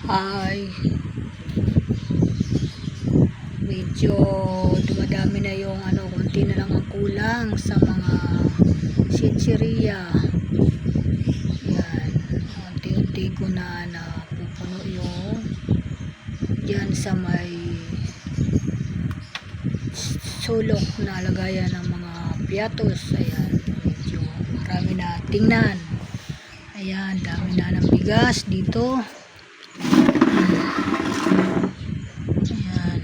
Hi, medyo dumadami na yung konti na lang ang kulang sa mga chichirya. Yan, unti-unti ko na napupuno yung dyan sa may sulok na lagayan ng mga piatos. Ayan, medyo marami na tingnan. Ayan, dami na ng bigas dito. Ayan.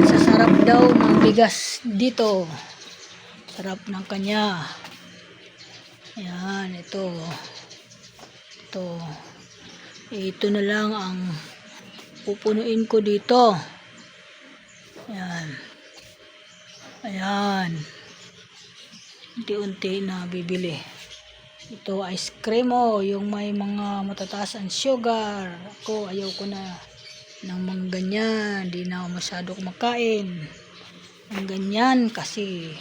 Sasarap daw ng bigas dito. Sarap ng kanya. Ayan, ito. Ito na lang ang pupunuin ko dito. Ayan. Ayan. Unti-unti na bibili. Ito ice cream yung may mga matataas ang sugar. Ako ayaw ko na ng mga ganyan. Di na masyado kumakain ng ganyan kasi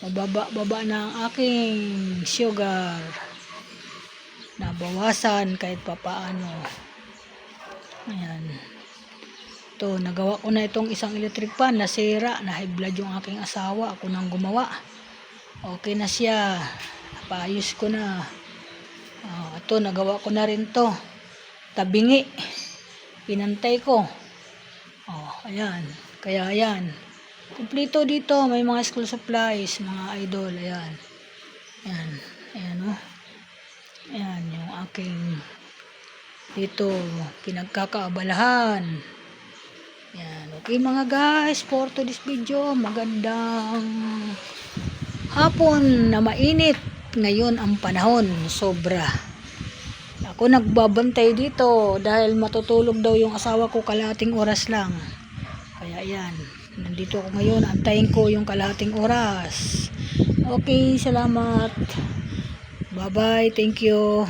mababa na ang aking sugar. Nabawasan kahit papaano. Ayan. Ito, nagawa ko na itong isang electric fan. Nasira, na high blood yung aking asawa. Ako nang gumawa. Okay na siya. Paayos ko na. Ito, nagawa ko na rin to. Tabingi. Pinantay ko. Ayan. Kaya ayan. Kumplito dito. May mga school supplies, mga idol. Ayan. Ayan. Ayan Ayan yung aking dito pinagkakaabalahan. Ayan. Okay mga guys. For today's video. Magandang hapon na mainit. Ngayon ang panahon, sobra. Ako nagbabantay dito dahil matutulog daw yung asawa ko kalahating oras lang. Kaya yan, nandito ako ngayon, antayin ko yung kalahating oras. Okay, salamat. Bye bye, thank you.